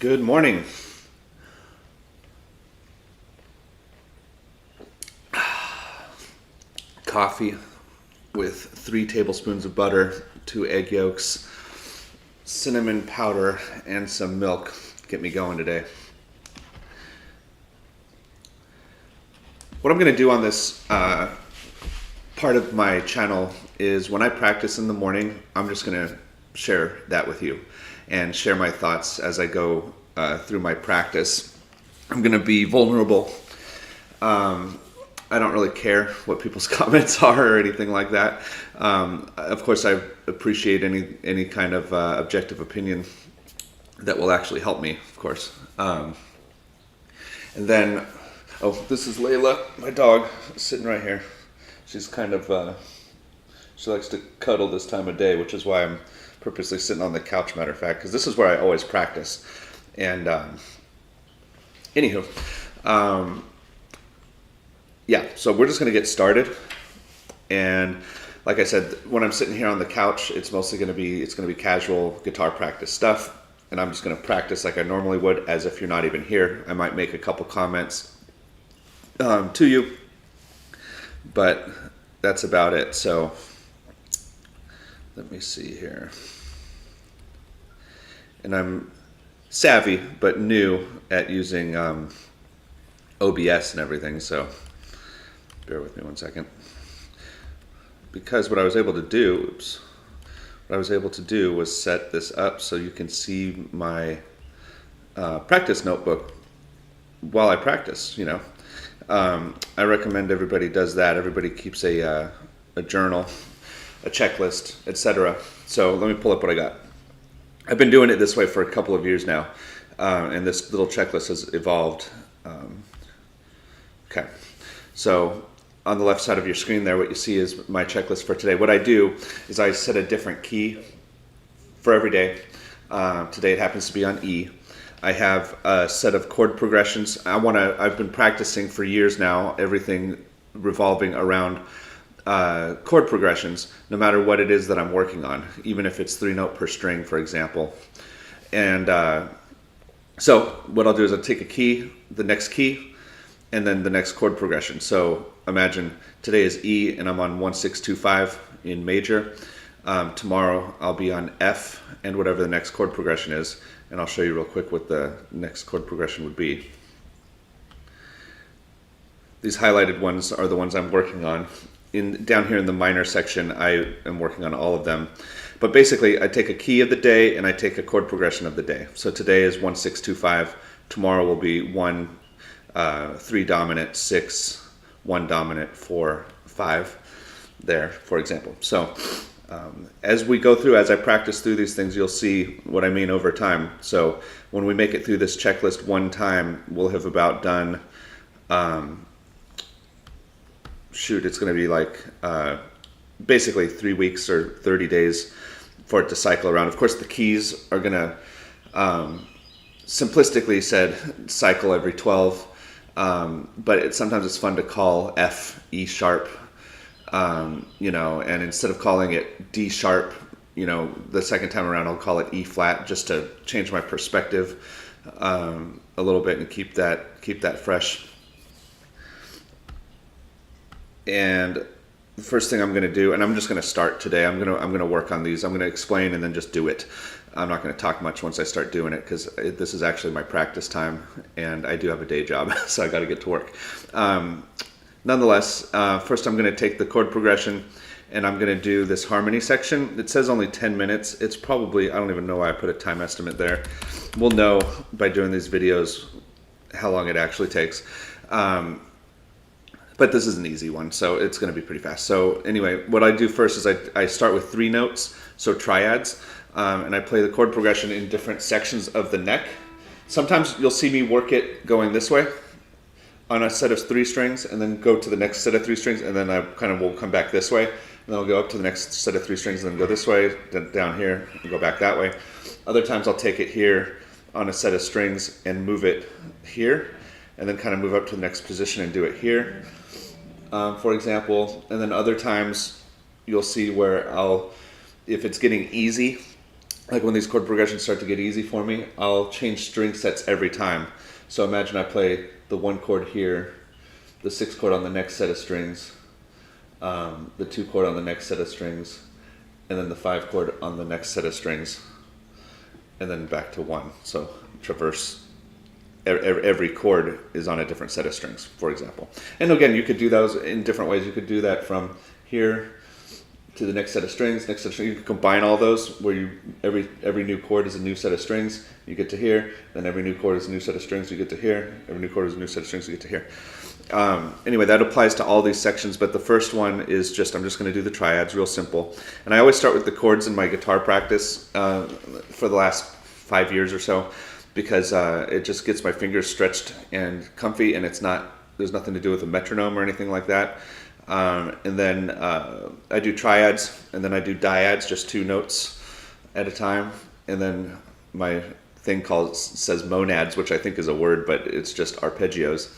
Good morning. Coffee with 3 tablespoons of butter, 2 egg yolks, cinnamon powder, and some milk. Get me going today. What I'm going to do on this part of my channel is when I practice in the morning, I'm just going to share that with you and share my thoughts as I go through my practice. I'm going to be vulnerable. I don't really care what people's comments are or anything like that. Of course, I appreciate any kind of objective opinion that will actually help me, of course. And then, this is Layla, my dog, sitting right here. She's kind of, she likes to cuddle this time of day, which is why I'm purposely sitting on the couch, matter of fact, because this is where I always practice. And anywho, yeah, so we're just going to get started. And like I said, when I'm sitting here on the couch, it's mostly going to be casual guitar practice stuff. And I'm just going to practice like I normally would, as if you're not even here. I might make a couple comments to you, but that's about it. So let me see here. And I'm savvy, but new at using OBS and everything, so bear with me one second. Because what I was able to do, was set this up so you can see my practice notebook while I practice, you know. I recommend everybody does that. Everybody keeps a journal, a checklist, etc. So let me pull up what I got. I've been doing it this way for a couple of years now, and this little checklist has evolved. Okay, so on the left side of your screen there, what you see is my checklist for today. What I do is I set a different key for every day. Today it happens to be on E. I have a set of chord progressions. I've been practicing for years now, everything revolving around chord progressions, no matter what it is that I'm working on, even if it's 3 note per string, for example. And so what I'll do is I'll take a key, the next key, and then the next chord progression. So imagine today is E and I'm on 1-6-2-5 in major. Tomorrow I'll be on F and whatever the next chord progression is, and I'll show you real quick what the next chord progression would be. These highlighted ones are the ones I'm working on. Down here in the minor section, I am working on all of them. But basically, I take a key of the day and I take a chord progression of the day. So today is 1-6-2-5. Tomorrow will be 1, 3 dominant, 6, 1 dominant, 4, 5. There, for example. So as we go through, as I practice through these things, you'll see what I mean over time. So when we make it through this checklist one time, we'll have about done. It's going to be like basically 3 weeks or 30 days for it to cycle around. Of course, the keys are going to, simplistically said, cycle every 12. But sometimes it's fun to call F E sharp, you know, and instead of calling it D sharp, you know, the second time around I'll call it E flat, just to change my perspective a little bit and keep that fresh. And the first thing I'm going to do, and I'm just going to start today. I'm going to work on these. I'm going to explain and then just do it. I'm not going to talk much once I start doing it, because this is actually my practice time, and I do have a day job, so I got to get to work. Nonetheless, first I'm going to take the chord progression, and I'm going to do this harmony section. It says only 10 minutes. It's probably, I don't even know why I put a time estimate there. We'll know by doing these videos how long it actually takes. But this is an easy one, so it's going to be pretty fast. So anyway, what I do first is I start with 3 notes, so triads, and I play the chord progression in different sections of the neck. Sometimes you'll see me work it going this way on a set of 3 strings, and then go to the next set of 3 strings, and then I kind of will come back this way, and then I'll go up to the next set of 3 strings, and then go this way, then down here, and go back that way. Other times I'll take it here on a set of strings and move it here, and then kind of move up to the next position and do it here. For example, and then other times you'll see where if it's getting easy, like when these chord progressions start to get easy for me, I'll change string sets every time. So imagine I play the 1 chord here, the 6 chord on the next set of strings, the 2 chord on the next set of strings, and then the 5 chord on the next set of strings, and then back to 1. So traverse, every chord is on a different set of strings, for example. And again, you could do those in different ways. You could do that from here to the next set of strings, next set of strings. You can combine all those where every new chord is a new set of strings, you get to here, then every new chord is a new set of strings, you get to here, every new chord is a new set of strings, you get to here. Anyway, that applies to all these sections, but the first one is I'm just going to do the triads, real simple. And I always start with the chords in my guitar practice for the last 5 years or so, because it just gets my fingers stretched and comfy, and there's nothing to do with a metronome or anything like that. And then I do triads, and then I do dyads, just 2 notes at a time. And then my thing says monads, which I think is a word, but it's just arpeggios.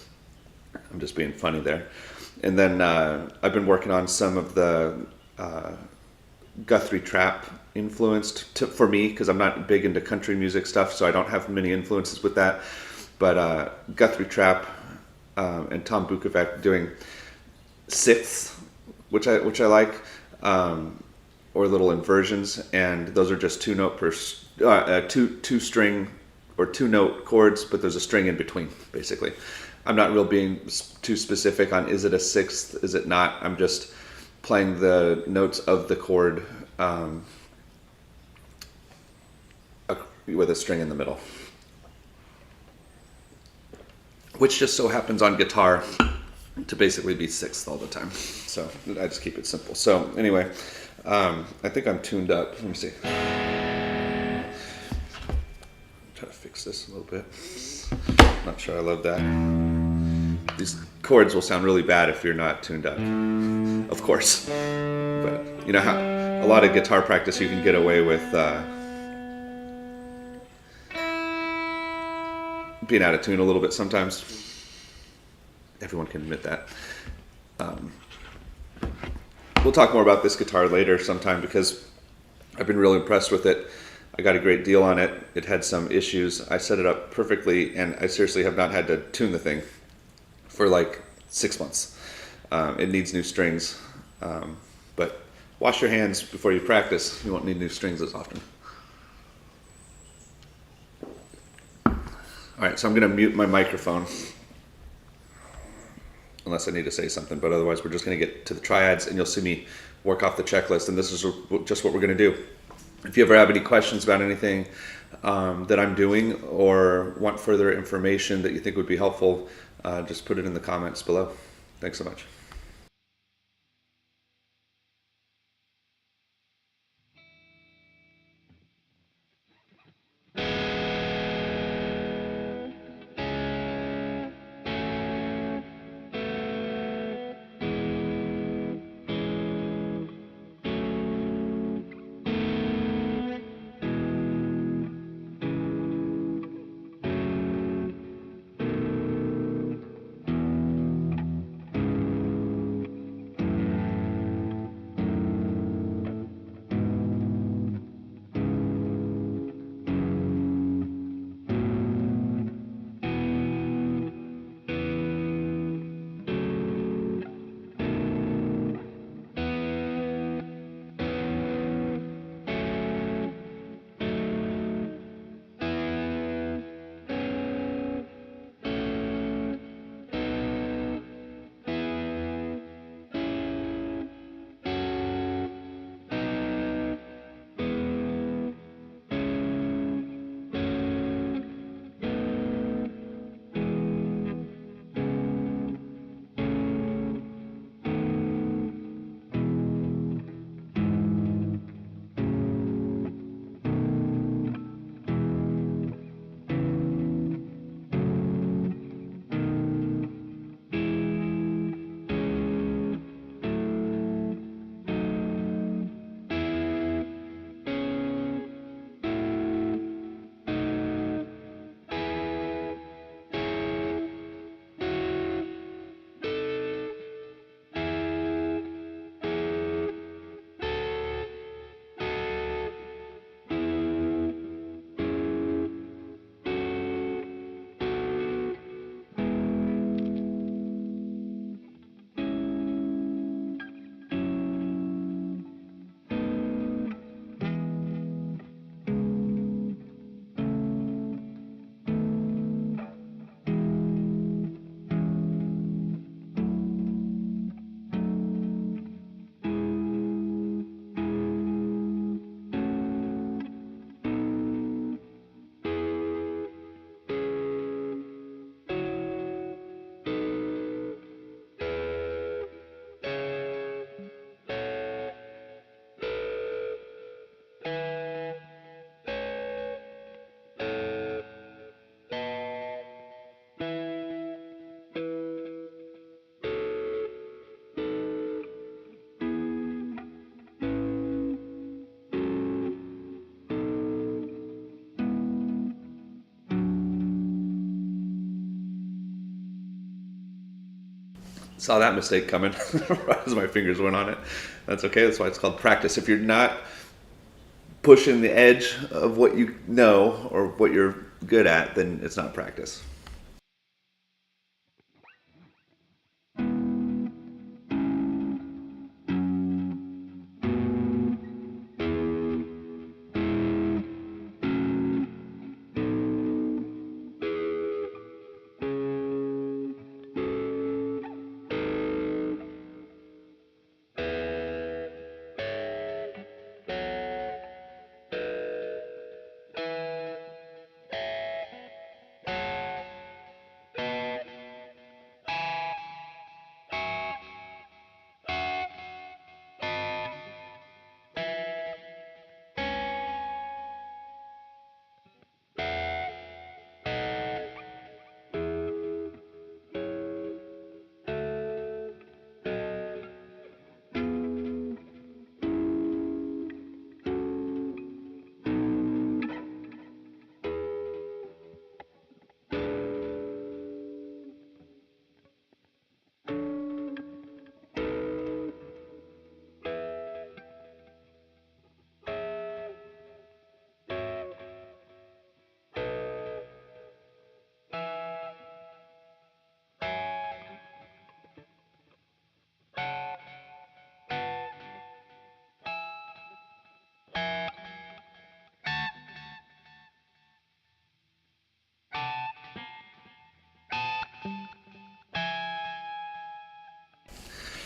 I'm just being funny there. And then I've been working on some of the Guthrie Trapp influenced for me, because I'm not big into country music stuff, so I don't have many influences with that. But Guthrie Trapp and Tom Bukovac doing sixths, which I like, or little inversions, and those are just 2 note per two string or 2 note chords, but there's a string in between, basically. I'm not real being too specific on is it a sixth, is it not. I'm just playing the notes of the chord with a string in the middle, which just so happens on guitar to basically be sixth all the time. So I just keep it simple. So anyway, I think I'm tuned up. Let me see. Try to fix this a little bit. Not sure I love that. These chords will sound really bad if you're not tuned up, of course. But you know how a lot of guitar practice you can get away with being out of tune a little bit sometimes. Everyone can admit that. We'll talk more about this guitar later sometime, because I've been really impressed with it. I got a great deal on it. It had some issues. I set it up perfectly, and I seriously have not had to tune the thing for like 6 months. It needs new strings, but wash your hands before you practice. You won't need new strings as often. All right, so I'm going to mute my microphone, unless I need to say something, but otherwise we're just going to get to the triads, and you'll see me work off the checklist, and this is just what we're going to do. If you ever have any questions about anything that I'm doing, or want further information that you think would be helpful, just put it in the comments below. Thanks so much. Saw that mistake coming right as my fingers went on it. That's okay. That's why it's called practice. If you're not pushing the edge of what you know or what you're good at, then it's not practice.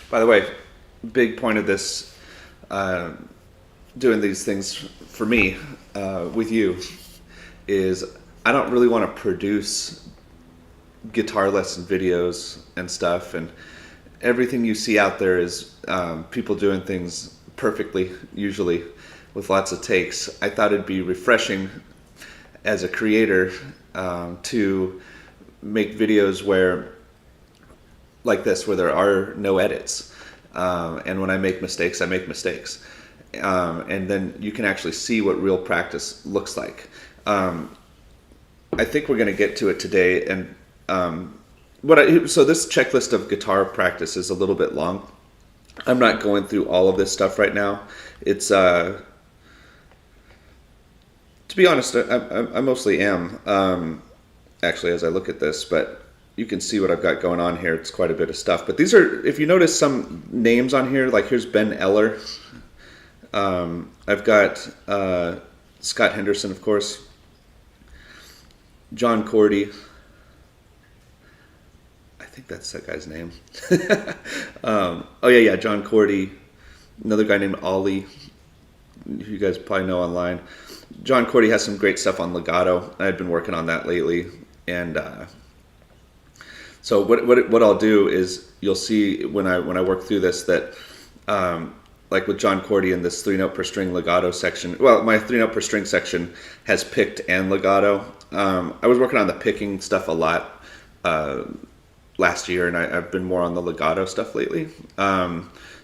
By the way, big point of this, uh, doing these things for me with you, is I don't really want to produce guitar lesson videos and stuff, and everything you see out there is people doing things perfectly, usually with lots of takes. I thought it'd be refreshing as a creator to make videos where, like this, where there are no edits. And when I make mistakes, I make mistakes. And then you can actually see what real practice looks like. I think we're going to get to it today. And so this checklist of guitar practice is a little bit long. I'm not going through all of this stuff right now. It's to be honest, I mostly am actually as I look at this, but you can see what I've got going on here. It's quite a bit of stuff. But these are, if you notice some names on here, like here's Ben Eller. I've got Scott Henderson, of course. John Cordy. I think that's that guy's name. John Cordy. Another guy named Ollie, who you guys probably know online. John Cordy has some great stuff on legato. I've been working on that lately. And so what I'll do is you'll see when I work through this that like with John Cordy in this 3-note per string legato section. Well, my 3-note per string section has picked and legato. I was working on the picking stuff a lot last year, and I've been more on the legato stuff lately.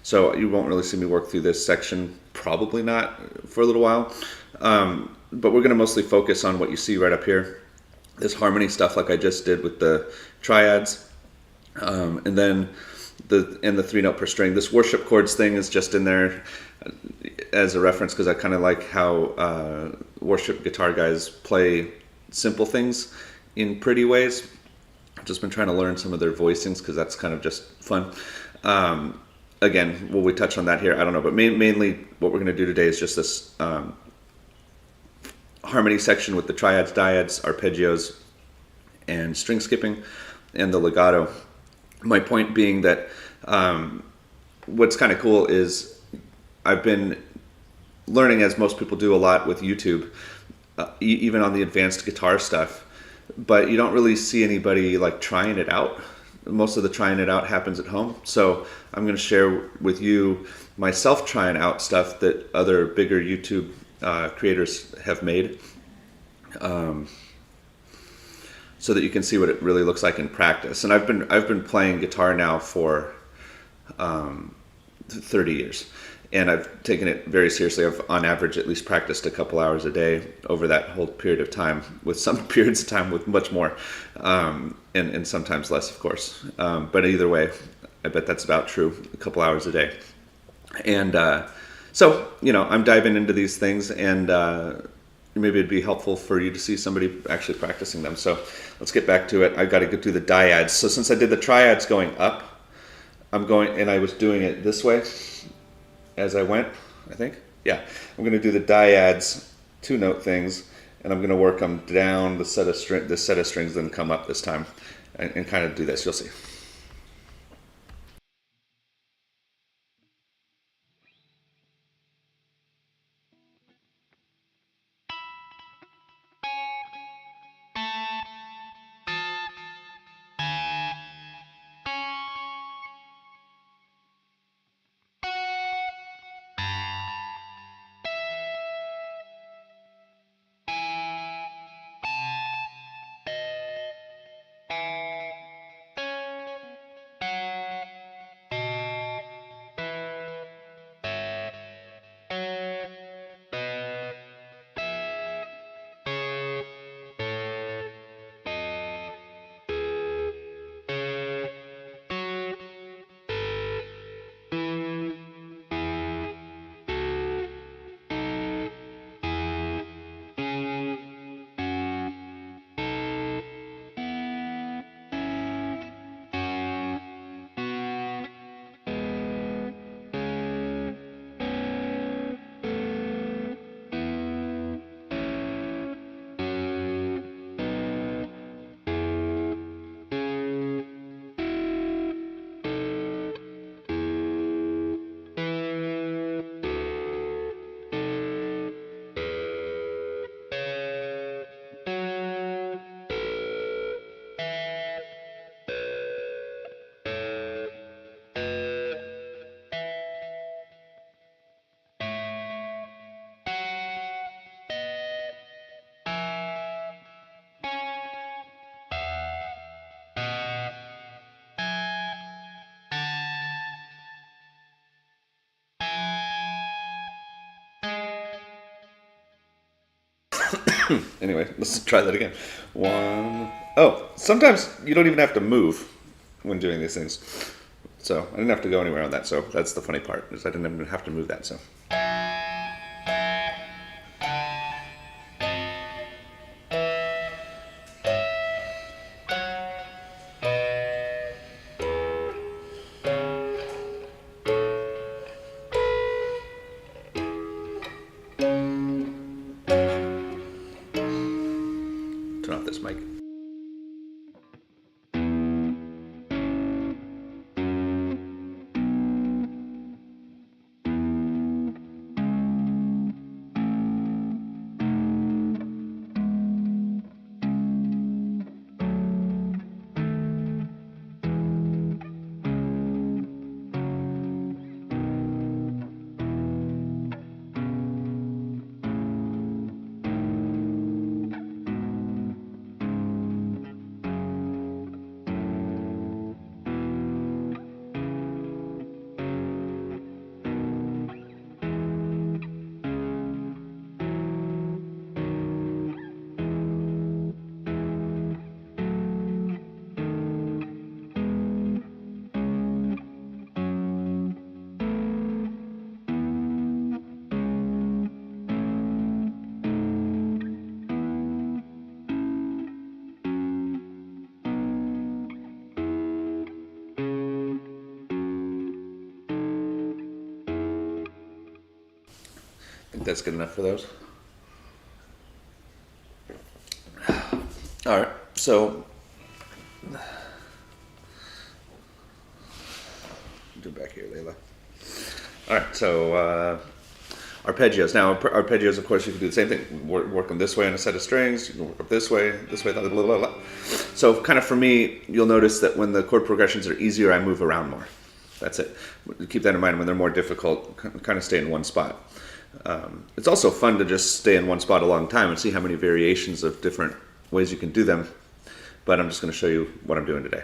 So you won't really see me work through this section, probably not for a little while. But we're going to mostly focus on what you see right up here. This harmony stuff like I just did with the triads. And then the 3-note per string. This worship chords thing is just in there as a reference because I kind of like how worship guitar guys play simple things in pretty ways. I've just been trying to learn some of their voicings because that's kind of just fun. Again, will we touch on that here? I don't know, but mainly what we're going to do today is just this harmony section with the triads, dyads, arpeggios, and string skipping, and the legato. My point being that what's kind of cool is I've been learning, as most people do, a lot with YouTube, even on the advanced guitar stuff, but you don't really see anybody like trying it out. Most of the trying it out happens at home. So I'm going to share with you myself trying out stuff that other bigger YouTube creators have made, so that you can see what it really looks like in practice. And I've been playing guitar now for 30 years, and I've taken it very seriously. I've on average at least practiced a couple hours a day over that whole period of time, with some periods of time with much more, and sometimes less, of course. But either way, I bet that's about true, a couple hours a day. And so, I'm diving into these things, and maybe it'd be helpful for you to see somebody actually practicing them. So let's get back to it. I've got to go through the dyads. So since I did the triads going up, and I was doing it this way as I went, I think. Yeah. I'm going to do the dyads, 2-note things, and I'm going to work them down this set of strings, then come up this time and kind of do this. You'll see. Anyway, let's try that again. One. Oh, sometimes you don't even have to move when doing these things. So I didn't have to go anywhere on that. So that's the funny part, is I didn't even have to move that. So. Turn off this mic. I think that's good enough for those. All right, so do it back here, Layla. All right, so arpeggios. Now, arpeggios, of course, you can do the same thing. Work them this way on a set of strings. You can work up this way, blah, blah, blah, blah. So kind of for me, you'll notice that when the chord progressions are easier, I move around more. That's it. Keep that in mind. When they're more difficult, kind of stay in one spot. It's also fun to just stay in one spot a long time and see how many variations of different ways you can do them. But I'm just going to show you what I'm doing today.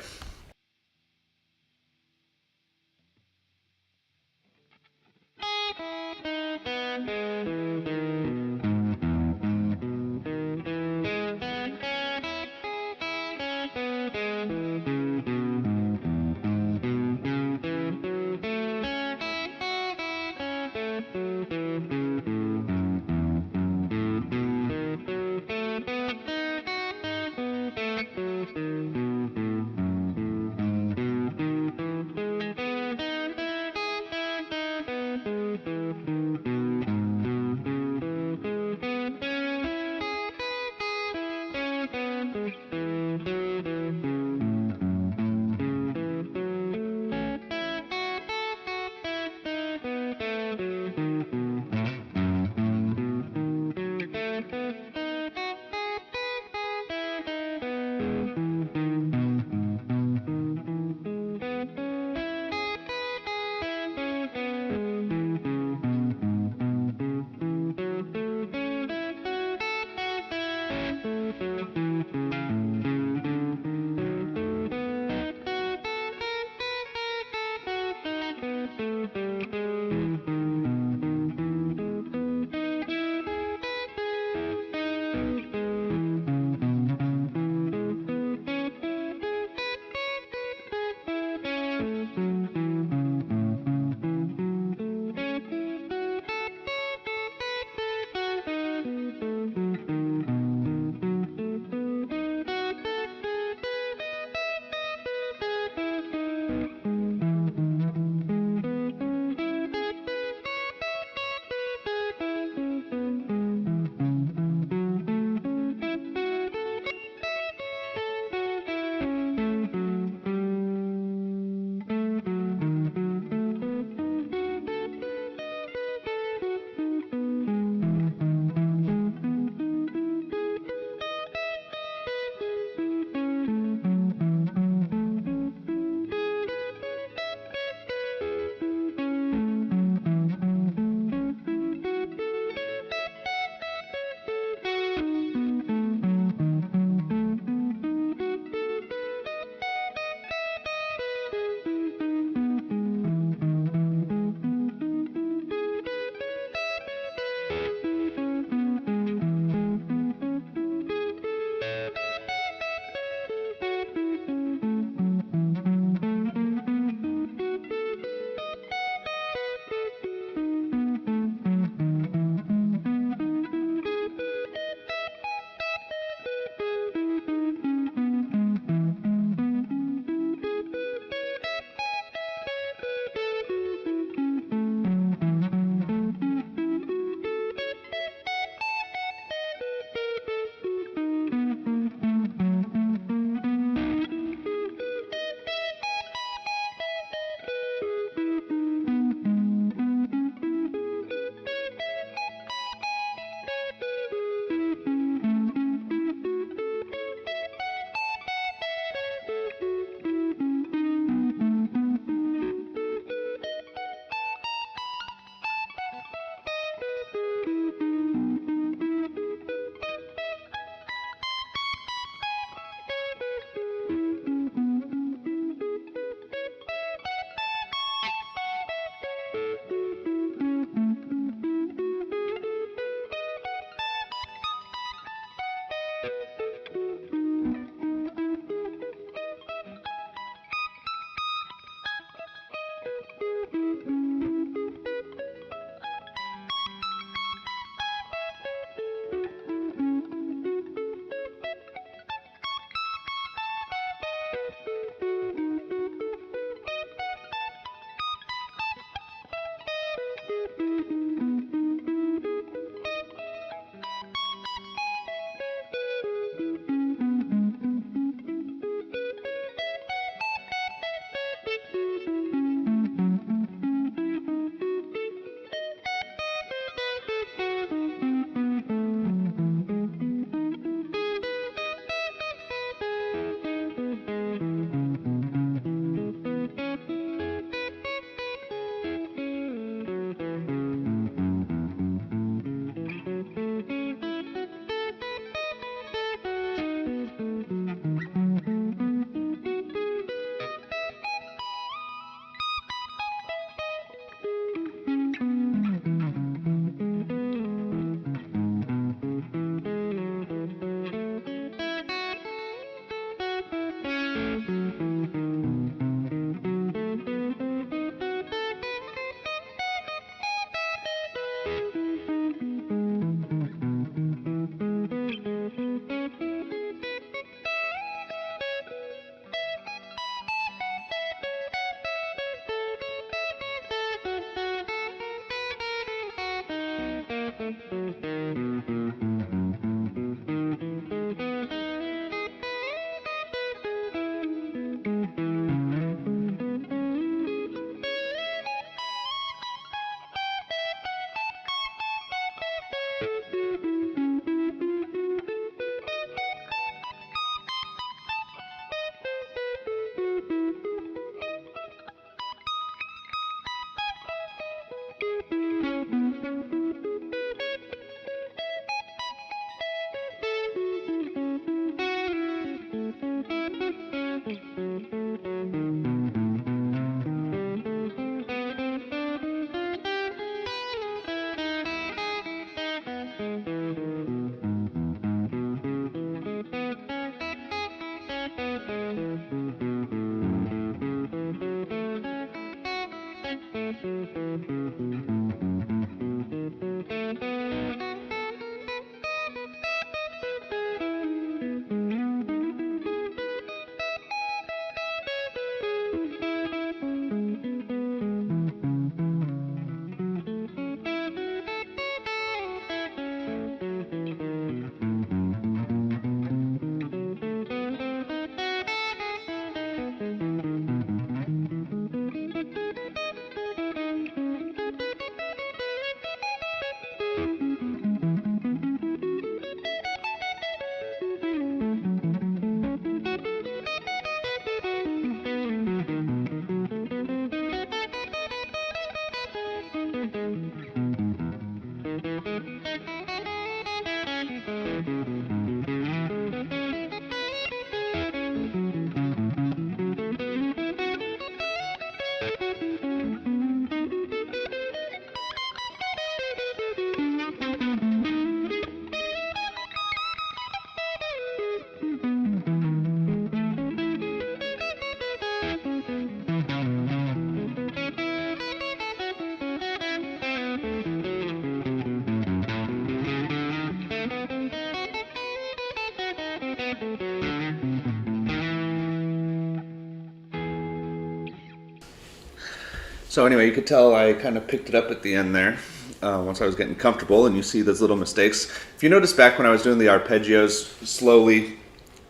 So anyway, you could tell I kind of picked it up at the end there once I was getting comfortable, and you see those little mistakes. If you notice back when I was doing the arpeggios slowly,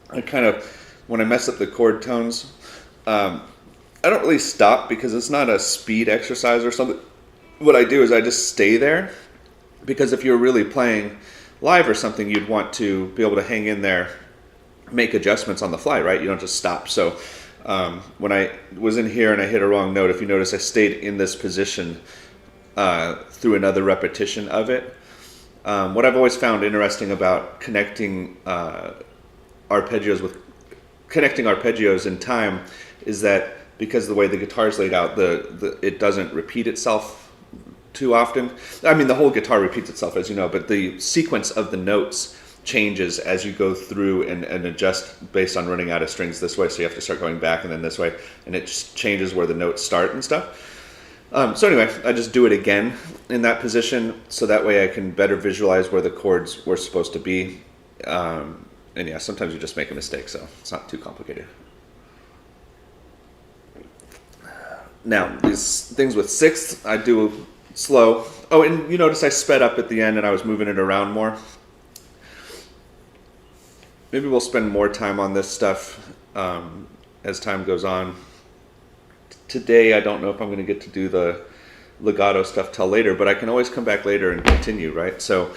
I kind of, when I mess up the chord tones, I don't really stop because it's not a speed exercise or something. What I do is I just stay there, because if you're really playing live or something, you'd want to be able to hang in there, make adjustments on the fly, right? You don't just stop. So when I was in here and I hit a wrong note, if you notice, I stayed in this position through another repetition of it. What I've always found interesting about connecting arpeggios in time is that because the way the guitar is laid out, it doesn't repeat itself too often. I mean, the whole guitar repeats itself, as you know, but the sequence of the notes changes as you go through and adjust based on running out of strings this way. So you have to start going back and then this way, and it just changes where the notes start and stuff. So anyway, I just do it again in that position, so that way I can better visualize where the chords were supposed to be. And yeah, sometimes you just make a mistake, so it's not too complicated. Now, these things with sixths, I do slow. Oh, and you notice I sped up at the end and I was moving it around more. Maybe we'll spend more time on this stuff as time goes on. Today, I don't know if I'm going to get to do the legato stuff till later, but I can always come back later and continue, right? So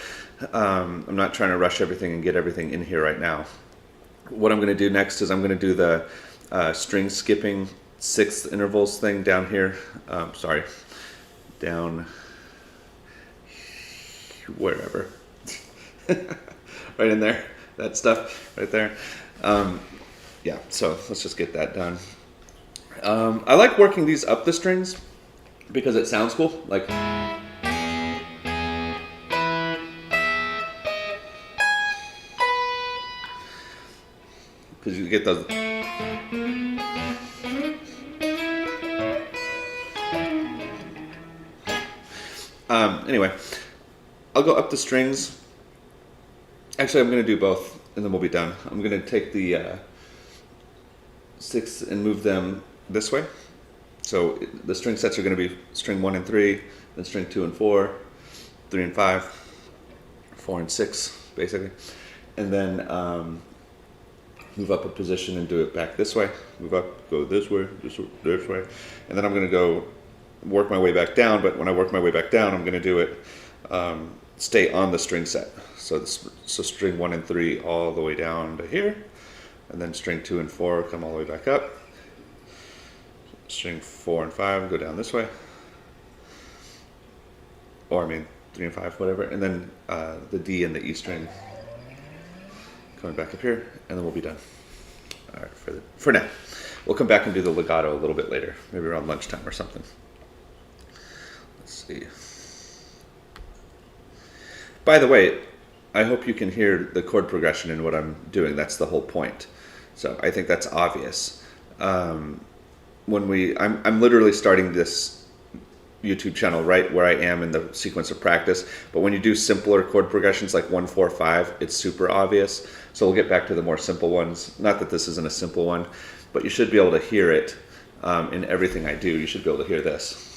I'm not trying to rush everything and get everything in here right now. What I'm going to do next is I'm going to do the string skipping sixth intervals thing down here. Down wherever. Right in there. That stuff right there. Yeah, so let's just get that done. I like working these up the strings because it sounds cool. Like, because you get those. Anyway, I'll go up the strings. Actually, I'm going to do both, and then we'll be done. I'm going to take the sixth and move them this way. So the string sets are going to be string 1 and 3, then string 2 and 4, 3 and 5, 4 and 6, basically. And then move up a position and do it back this way. Move up, go this way, this way. And then I'm going to go work my way back down, but when I work my way back down, I'm going to do it stay on the string set. So string 1 and 3 all the way down to here, and then string 2 and 4 come all the way back up. String 4 and 5 go down this way, or I mean 3 and 5, whatever, and then the D and the E string coming back up here, and then we'll be done. All right, for now. We'll come back and do the legato a little bit later, maybe around lunchtime or something. Let's see. By the way, I hope you can hear the chord progression in what I'm doing. That's the whole point. So I think that's obvious. I'm literally starting this YouTube channel right where I am in the sequence of practice. But when you do simpler chord progressions like 1, 4, 5, it's super obvious. So we'll get back to the more simple ones. Not that this isn't a simple one, but you should be able to hear it in everything I do. You should be able to hear this.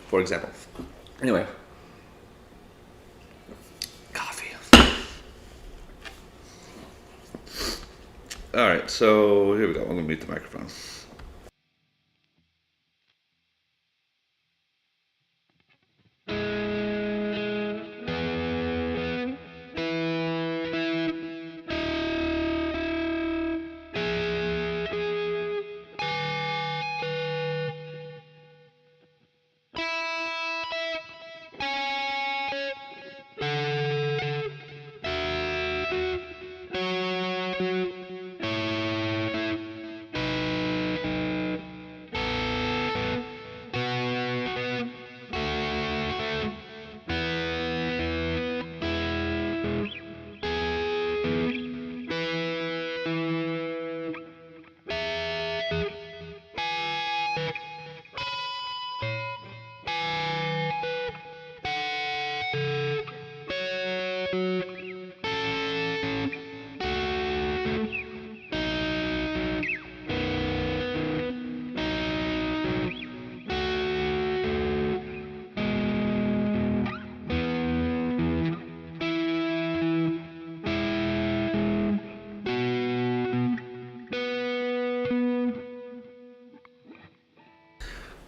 For example. Anyway. Coffee. All right, so here we go. I'm going to mute the microphone.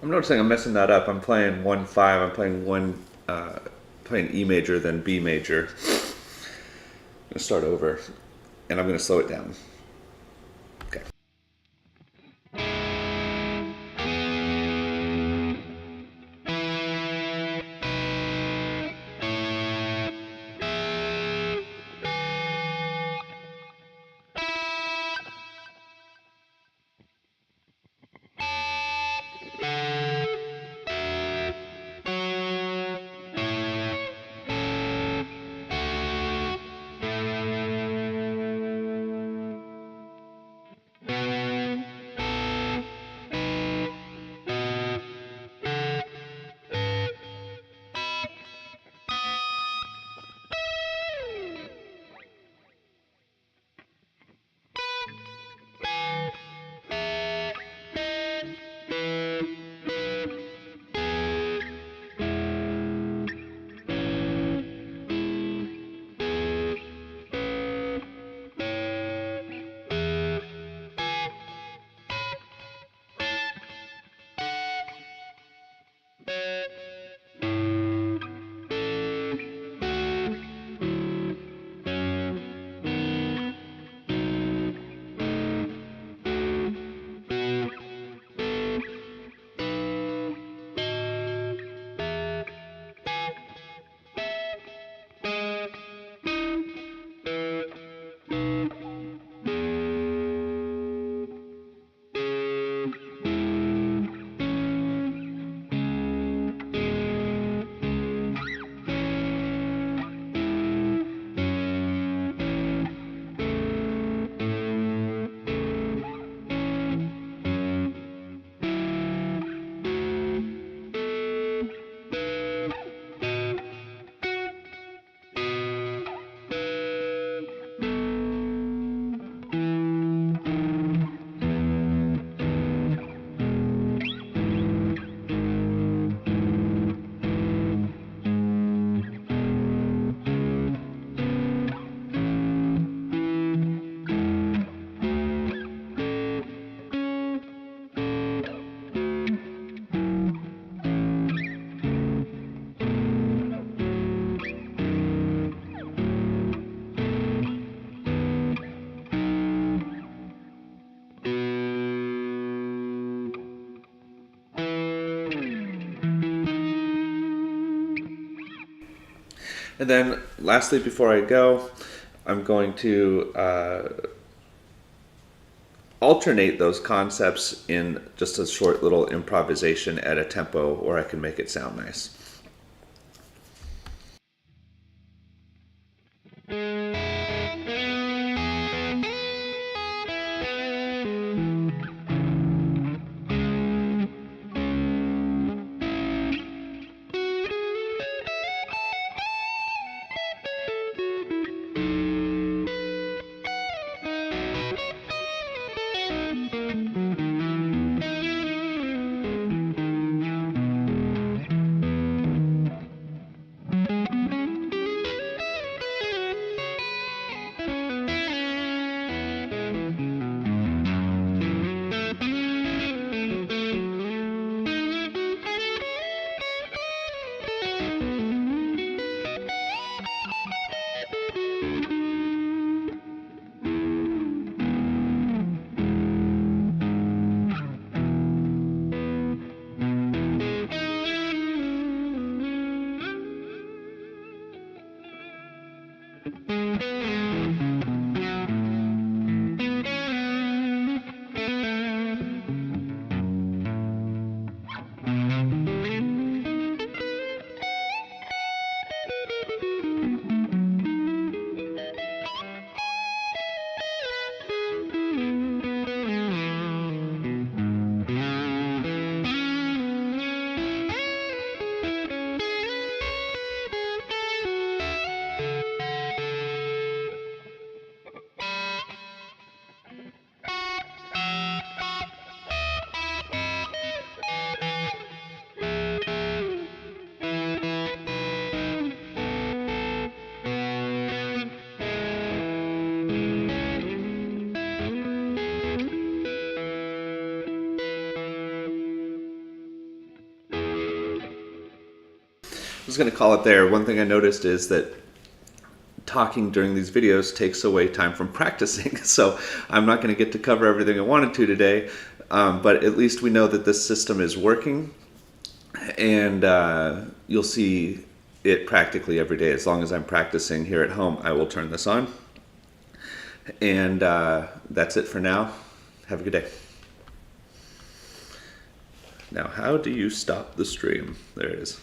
I'm noticing I'm messing that up. I'm playing 1-5. I'm playing playing E major, then B major. I'm gonna start over, and I'm gonna slow it down. Okay. And then, lastly, before I go, I'm going to alternate those concepts in just a short little improvisation at a tempo where I can make it sound nice. just going to call it there. One thing I noticed is that talking during these videos takes away time from practicing. So I'm not going to get to cover everything I wanted to today, but at least we know that this system is working, and you'll see it practically every day. As long as I'm practicing here at home, I will turn this on. And that's it for now. Have a good day. Now, how do you stop the stream? There it is.